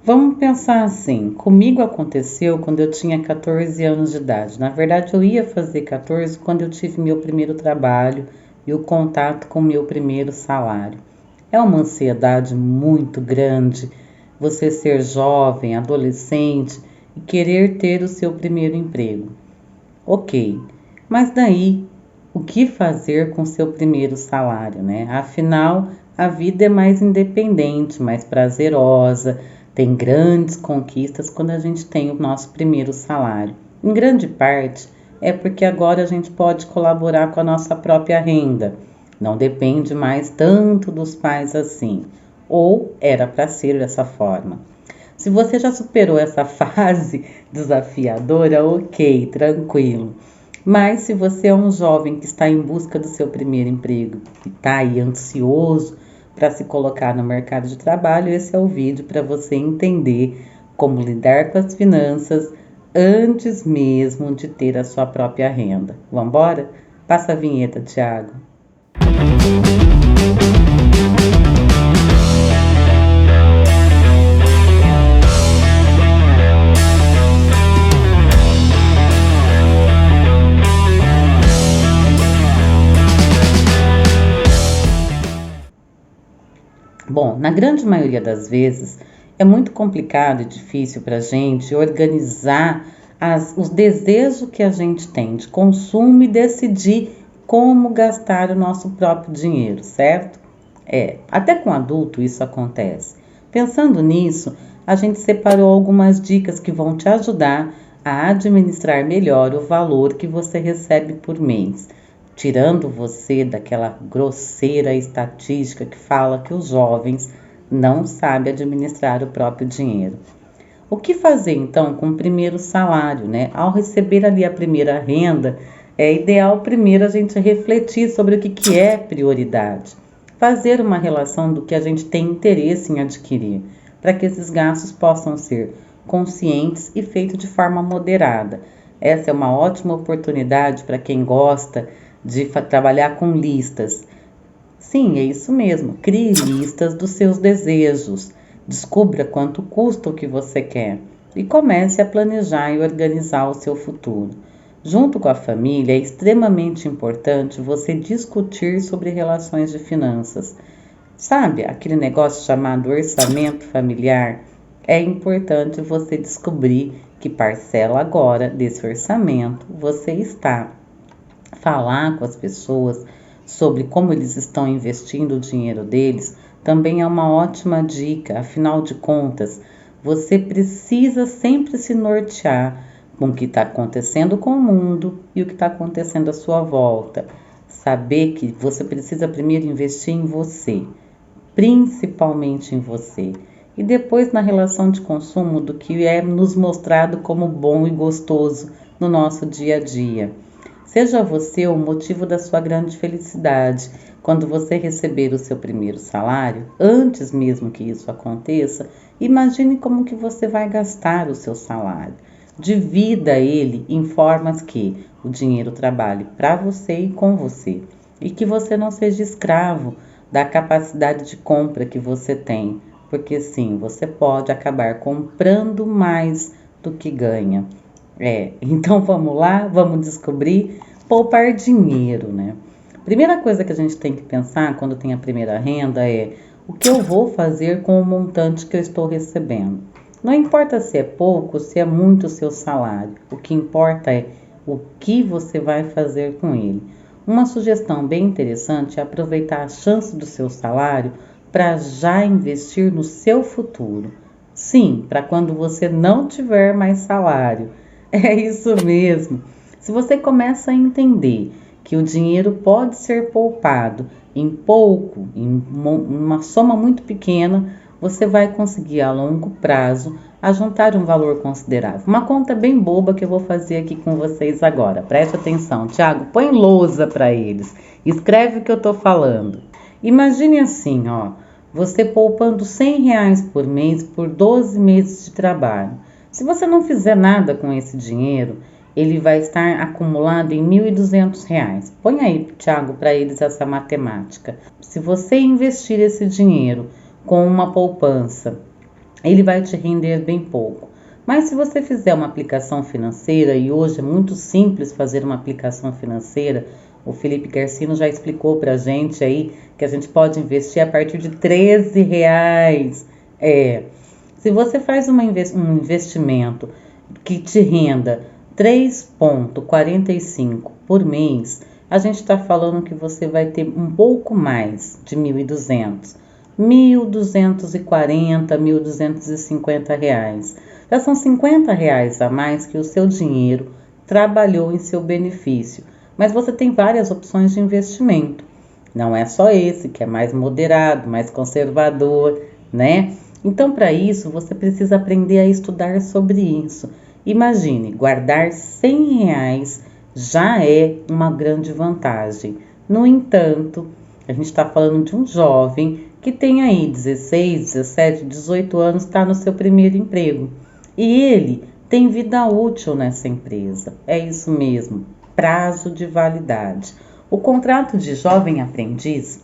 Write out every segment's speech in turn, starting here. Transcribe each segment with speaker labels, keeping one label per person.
Speaker 1: Vamos pensar assim, comigo aconteceu quando eu tinha 14 anos de idade. Na verdade, eu ia fazer 14 quando eu tive meu primeiro trabalho e o contato com meu primeiro salário. É uma ansiedade muito grande você ser jovem, adolescente e querer ter o seu primeiro emprego. Ok, mas daí o que fazer com seu primeiro salário, né? Afinal, a vida é mais independente, mais prazerosa, tem grandes conquistas quando a gente tem o nosso primeiro salário. Em grande parte é porque agora a gente pode colaborar com a nossa própria renda, não depende mais tanto dos pais assim, ou era para ser dessa forma. Se você já superou essa fase desafiadora, ok, tranquilo. Mas se você é um jovem que está em busca do seu primeiro emprego e está aí ansioso para se colocar no mercado de trabalho, esse é o vídeo para você entender como lidar com as finanças antes mesmo de ter a sua própria renda. Vamos embora? Passa a vinheta, Thiago. Bom, na grande maioria das vezes é muito complicado e difícil para a gente organizar os desejos que a gente tem de consumo e decidir como gastar o nosso próprio dinheiro, certo? Até com adulto isso acontece. Pensando nisso, a gente separou algumas dicas que vão te ajudar a administrar melhor o valor que você recebe por mês, tirando você daquela grosseira estatística que fala que os jovens não sabem administrar o próprio dinheiro. O que fazer então com o primeiro salário, né? Ao receber ali a primeira renda, é ideal primeiro a gente refletir sobre o que é prioridade. Fazer uma relação do que a gente tem interesse em adquirir, para que esses gastos possam ser conscientes e feitos de forma moderada. Essa é uma ótima oportunidade para quem gosta de trabalhar com listas. Sim, é isso mesmo. Crie listas dos seus desejos. Descubra quanto custa o que você quer e comece a planejar e organizar o seu futuro. Junto com a família, é extremamente importante você discutir sobre relações de finanças. Sabe, aquele negócio chamado orçamento familiar? É importante você descobrir que parcela agora desse orçamento você está. Falar com as pessoas sobre como eles estão investindo o dinheiro deles também é uma ótima dica. Afinal de contas, você precisa sempre se nortear com o que está acontecendo com o mundo e o que está acontecendo à sua volta. Saber que você precisa primeiro investir em você, principalmente em você, e depois na relação de consumo do que é nos mostrado como bom e gostoso no nosso dia a dia. Seja você o motivo da sua grande felicidade. Quando você receber o seu primeiro salário, antes mesmo que isso aconteça, imagine como que você vai gastar o seu salário. Divida ele em formas que o dinheiro trabalhe para você e com você. E que você não seja escravo da capacidade de compra que você tem. Porque sim, você pode acabar comprando mais do que ganha. Então vamos lá, vamos descobrir poupar dinheiro, né? Primeira coisa que a gente tem que pensar quando tem a primeira renda é o que eu vou fazer com o montante que eu estou recebendo. Não importa se é pouco, se é muito o seu salário. O que importa é o que você vai fazer com ele. Uma sugestão bem interessante é aproveitar a chance do seu salário para já investir no seu futuro. Sim, para quando você não tiver mais salário. É isso mesmo. Se você começa a entender que o dinheiro pode ser poupado em pouco, em uma soma muito pequena, você vai conseguir a longo prazo ajuntar um valor considerável. Uma conta bem boba que eu vou fazer aqui com vocês agora. Preste atenção, Thiago, põe lousa para eles. Escreve o que eu estou falando. Imagine assim, você poupando R$ 100 por mês por 12 meses de trabalho. Se você não fizer nada com esse dinheiro, ele vai estar acumulado em R$ 1.200. Põe aí, Thiago, para eles essa matemática. Se você investir esse dinheiro com uma poupança ele vai te render bem pouco. Mas se você fizer uma aplicação financeira, e hoje é muito simples fazer uma aplicação financeira, o Felipe Garcino já explicou pra gente aí que a gente pode investir a partir de R$ 13. Se você faz um investimento que te renda 3,45 por mês, a gente está falando que você vai ter um pouco mais de 1.200, 1.240, R$ 1.250. Já são R$ 50 a mais que o seu dinheiro trabalhou em seu benefício. Mas você tem várias opções de investimento. Não é só esse, que é mais moderado, mais conservador, né? Então, para isso, você precisa aprender a estudar sobre isso. Imagine, guardar R$ 100 já é uma grande vantagem. No entanto, a gente está falando de um jovem que tem aí 16, 17, 18 anos, está no seu primeiro emprego. E ele tem vida útil nessa empresa. É isso mesmo, prazo de validade. O contrato de jovem aprendiz,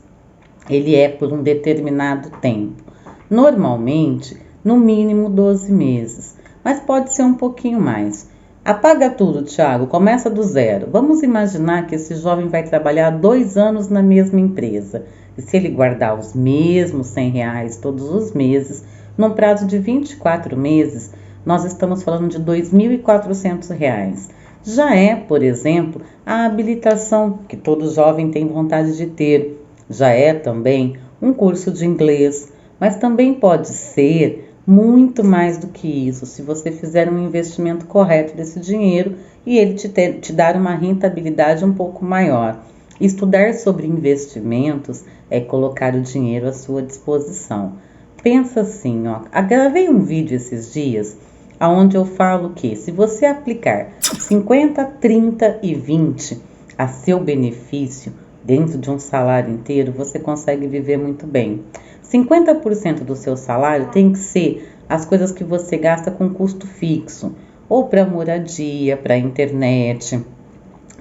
Speaker 1: ele é por um determinado tempo. Normalmente, no mínimo 12 meses, mas pode ser um pouquinho mais. Apaga tudo, Thiago, começa do zero. Vamos imaginar que esse jovem vai trabalhar 2 anos na mesma empresa. E se ele guardar os mesmos R$ 100 todos os meses, num prazo de 24 meses, nós estamos falando de R$ 2.400. Já é, por exemplo, a habilitação que todo jovem tem vontade de ter. Já é também um curso de inglês, mas também pode ser muito mais do que isso, se você fizer um investimento correto desse dinheiro e ele te dar uma rentabilidade um pouco maior. Estudar sobre investimentos é colocar o dinheiro à sua disposição. Pensa assim, ó, gravei um vídeo esses dias onde eu falo que se você aplicar 50, 30 e 20 a seu benefício dentro de um salário inteiro, você consegue viver muito bem. 50% do seu salário tem que ser as coisas que você gasta com custo fixo, ou para moradia, para internet,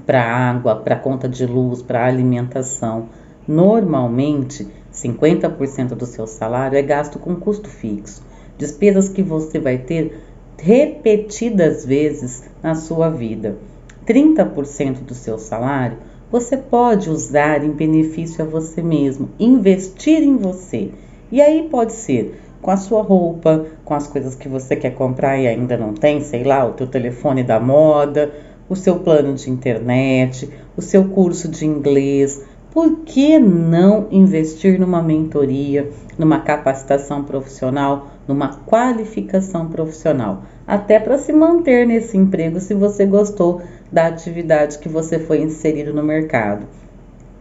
Speaker 1: para água, para conta de luz, para alimentação. Normalmente, 50% do seu salário é gasto com custo fixo, despesas que você vai ter repetidas vezes na sua vida. 30% do seu salário você pode usar em benefício a você mesmo, investir em você. E aí pode ser com a sua roupa, com as coisas que você quer comprar e ainda não tem, sei lá, o teu telefone da moda, o seu plano de internet, o seu curso de inglês. Por que não investir numa mentoria, numa capacitação profissional, numa qualificação profissional? Até para se manter nesse emprego se você gostou da atividade que você foi inserido no mercado.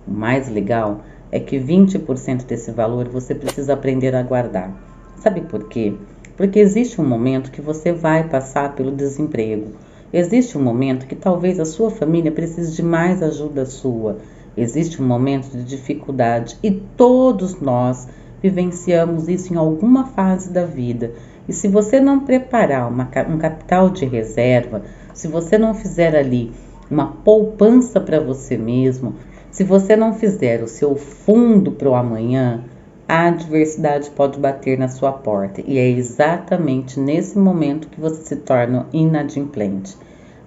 Speaker 1: O mais legal é que 20% desse valor você precisa aprender a guardar. Sabe por quê? Porque existe um momento que você vai passar pelo desemprego. Existe um momento que talvez a sua família precise de mais ajuda sua. Existe um momento de dificuldade e todos nós vivenciamos isso em alguma fase da vida. E se você não preparar um capital de reserva, se você não fizer ali uma poupança para você mesmo, se você não fizer o seu fundo para o amanhã, a adversidade pode bater na sua porta. E é exatamente nesse momento que você se torna inadimplente.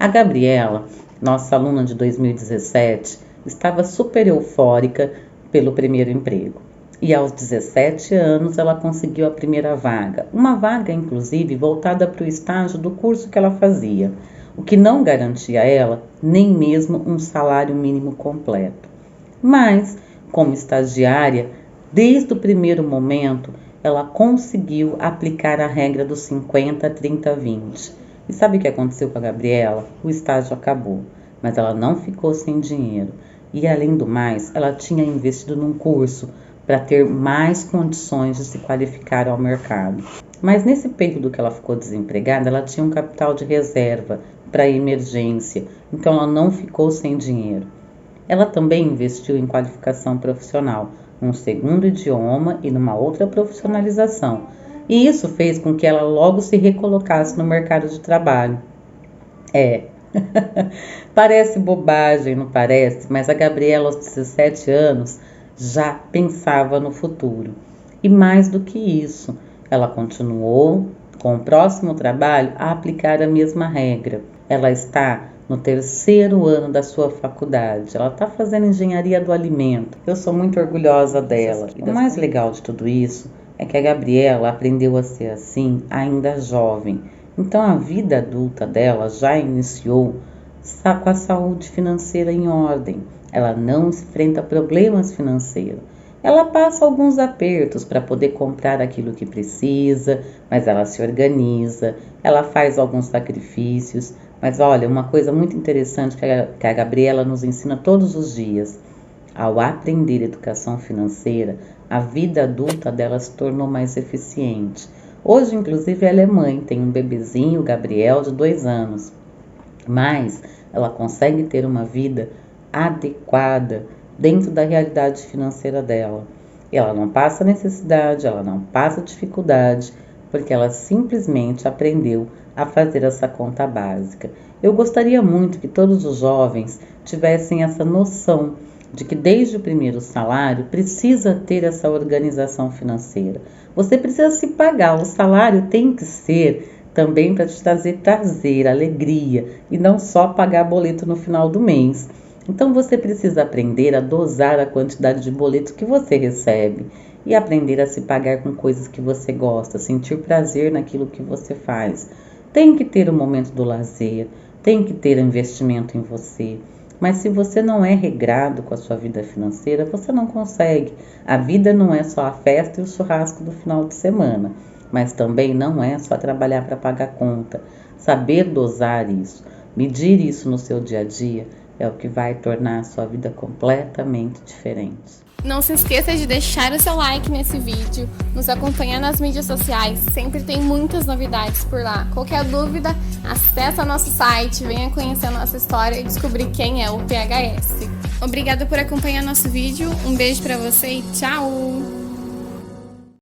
Speaker 1: A Gabriela, nossa aluna de 2017, estava super eufórica pelo primeiro emprego. E aos 17 anos ela conseguiu a primeira vaga. Uma vaga, inclusive, voltada para o estágio do curso que ela fazia, o que não garantia a ela nem mesmo um salário mínimo completo. Mas, como estagiária, desde o primeiro momento, ela conseguiu aplicar a regra dos 50, 30, 20. E sabe o que aconteceu com a Gabriela? O estágio acabou, mas ela não ficou sem dinheiro. E, além do mais, ela tinha investido num curso para ter mais condições de se qualificar ao mercado. Mas nesse período que ela ficou desempregada, ela tinha um capital de reserva para emergência, então ela não ficou sem dinheiro. Ela também investiu em qualificação profissional, num segundo idioma e numa outra profissionalização. E isso fez com que ela logo se recolocasse no mercado de trabalho. Parece bobagem, não parece? Mas a Gabriela, aos 17 anos, já pensava no futuro. E mais do que isso, Ela continuou com o próximo trabalho a aplicar a mesma regra. Ela está no terceiro ano da sua faculdade. Ela está fazendo engenharia do alimento. Eu sou muito orgulhosa dela. O mais legal de tudo isso é que a Gabriela aprendeu a ser assim ainda jovem. Então a vida adulta dela já iniciou com a saúde financeira em ordem. Ela não enfrenta problemas financeiros. Ela passa alguns apertos para poder comprar aquilo que precisa, mas ela se organiza, ela faz alguns sacrifícios. Mas olha, uma coisa muito interessante que a Gabriela nos ensina todos os dias. Ao aprender educação financeira, a vida adulta dela se tornou mais eficiente. Hoje, inclusive, ela é mãe, tem um bebezinho, o Gabriel, de 2 anos. Mas ela consegue ter uma vida adequada dentro da realidade financeira dela. Ela não passa necessidade, ela não passa dificuldade, porque ela simplesmente aprendeu a fazer essa conta básica. Eu gostaria muito que todos os jovens tivessem essa noção de que desde o primeiro salário precisa ter essa organização financeira. Você precisa se pagar, o salário tem que ser também para te trazer prazer, alegria, e não só pagar boleto no final do mês. Então você precisa aprender a dosar a quantidade de boleto que você recebe e aprender a se pagar com coisas que você gosta, sentir prazer naquilo que você faz. Tem que ter o momento do lazer, tem que ter investimento em você. Mas se você não é regrado com a sua vida financeira, você não consegue. A vida não é só a festa e o churrasco do final de semana, mas também não é só trabalhar para pagar conta. Saber dosar isso, medir isso no seu dia a dia, é o que vai tornar a sua vida completamente diferente.
Speaker 2: Não se esqueça de deixar o seu like nesse vídeo, nos acompanhar nas mídias sociais, sempre tem muitas novidades por lá. Qualquer dúvida, acesse o nosso site, venha conhecer a nossa história e descobrir quem é o PHS. Obrigada por acompanhar nosso vídeo, um beijo pra você e tchau!